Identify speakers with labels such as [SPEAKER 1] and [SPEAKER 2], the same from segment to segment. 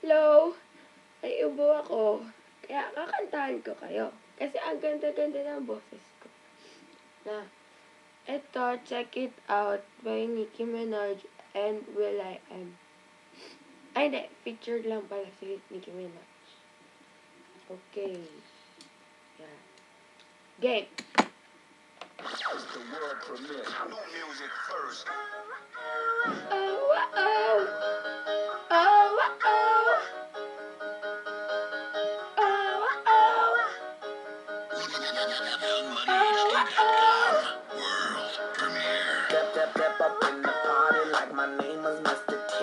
[SPEAKER 1] Hello? Ay, ubo ako. Kaya kakantahan ko kayo. Kasi ang ganda-ganda ng boses ko. Na, eto, check it out by Nicki Minaj and will.i.am. Ay, hindi. Featured lang pala si Nicki Minaj. Okay. Yeah. Game.
[SPEAKER 2] It's the world premiere. New music first.
[SPEAKER 1] Oh, oh, oh. Oh, oh. Oh, oh.
[SPEAKER 2] YoungMoneyHD.com. World premiere. Step up in the party like my name was Mr. T.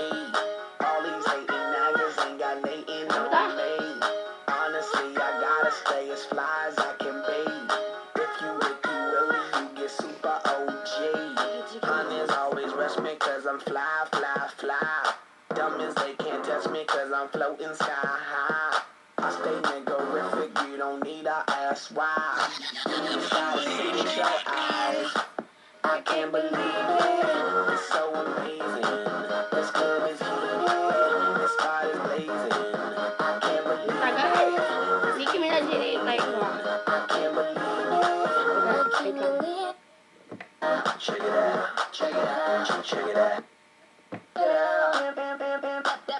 [SPEAKER 2] All these hating niggas ain't got nothing on me. Honestly, I gotta stay as fly as I can be. If you Ricky Willie, you get super OG. Hunters always rush me cause I'm fly, fly, fly. Dummies, they can't touch me cause I'm floating sky high. I stay niggerific, you don't need to ask why. You just gotta see with your eyes. I can't believe it, it's so amazing. This club is heated, this spot is blazing. I can't believe it.
[SPEAKER 1] Nicki Minaj hinihintay ko.
[SPEAKER 2] I can't believe it. Check it out, check it out, check it out.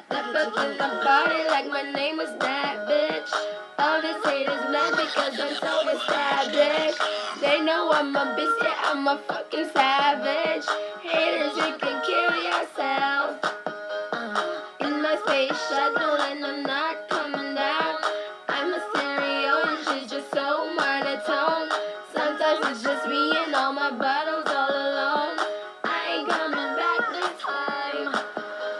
[SPEAKER 1] Step up in the party like my name is that bitch. All this hate is mad because I'm so established. They know I'm a bitch, yeah, I'm a fucking savage. Haters, you can kill yourself. In my space shuttle and I'm not coming down. I'm a stereo and she's just so monotone. Sometimes it's just me and all my bottles all alone. I ain't coming back this time.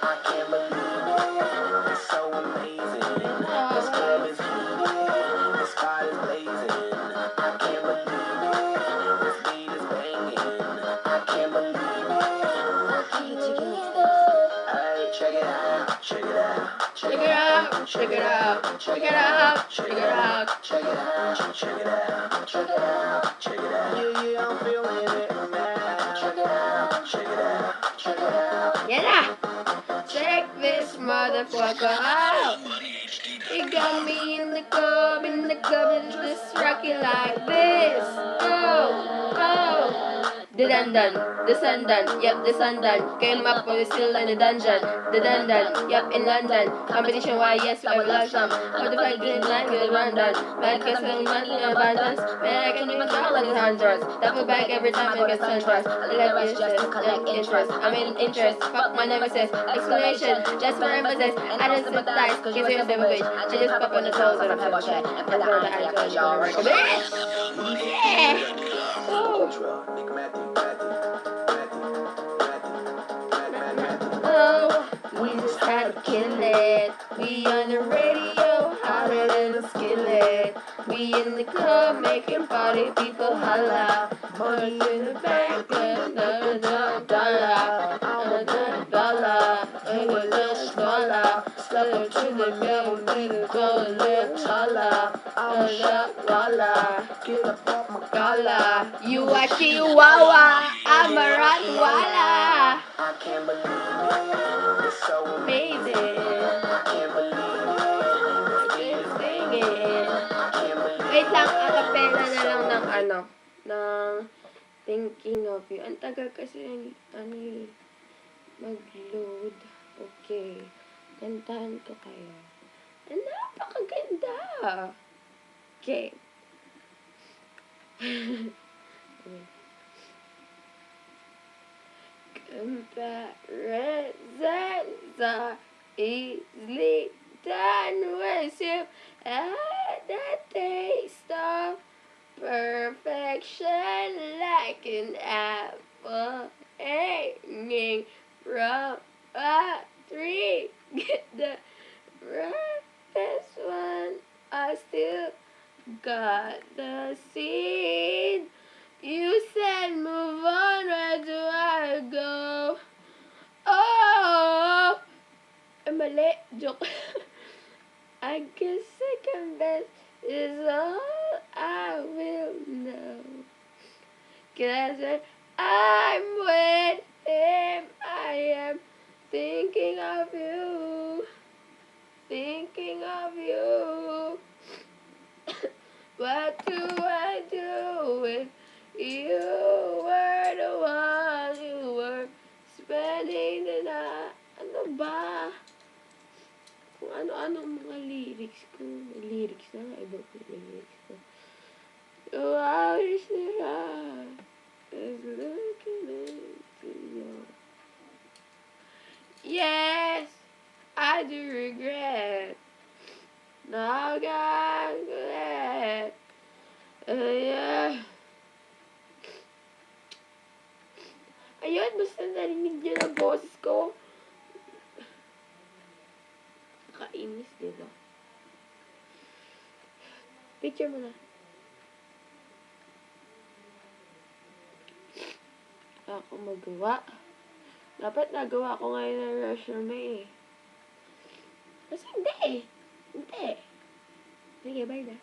[SPEAKER 2] I can't believe it, it's so amazing. This club is heated, this spot is blazing. I can't believe it, this beat is banging. I can't believe it. Hey, check it out, check it out,
[SPEAKER 1] Check it out, check it out, check it out, check it out.
[SPEAKER 2] check it out, check it out, check it out, check it out. Yeah, I'm feeling it now. Check it out, check it out, check it out.
[SPEAKER 1] Yeah, nah. Check this motherfucker out. It got me in the club, and just rocking like this. Oh, oh. The Dandan, the Sundan, yep, the Sundan. Came up with still in the dungeon. The Dandan, yep, in London. Competition, why, yes, I would love some. How the fuck did I get London? Man, guess I'm running in abundance. Man, I can even count like hundreds. Double back every time I get sundress. I like interest, collect interest. I'm in interest, fuck my nemesis. Explanation, just for emphasis. I don't sympathize, cause you're a bitch. I just pop on the toes and I'm so shit. I'm for the answer, y'all recommend. Yeah! Oh. Oh, we just had to kill it. We on the radio, hotter than a skillet. We in the club making party people holla. Money in the bank, another dollar, another dollar, another dollar. Step to the middle, nigga, go a little taller. Dollar, get up off my collar. You a chihuahua, I'm a Rottweiler.
[SPEAKER 2] I can't believe it, it's so
[SPEAKER 1] Amazing.
[SPEAKER 2] I can't believe it,
[SPEAKER 1] Just singing.
[SPEAKER 2] I can't believe
[SPEAKER 1] Wait lang, acapella na lang ng ano, ng Thinking of You. Ang tagal kasi, mag-load. Okay. Kantahan ko kayo. Ang napakaganda. Okay. Comparisons are easily done once you had the taste of perfection, like an apple hanging from a tree. The roughest one, I still got the seed. You said move on, where do I go? Oh, mali, joke. I guess second best is all I will know. 'Cause when I'm with him, I am thinking of you. thinking of you. What do I do if you were the one you were spending the night? Ano ba? Kung ano-ano mga lyrics ko. May lyrics na nga. Iba ko yung lyrics ko. So I wish that I was looking into you. Yes, I do regret. Now I'm glad. Yeah. Ayun, basta narinig niyo ang boses ko. Kainis, diba? Picture mo na. Ako magawa. Dapat nagawa ko ngayon ng resume eh. Kasi hindi eh. Hindi. Sige, bye na.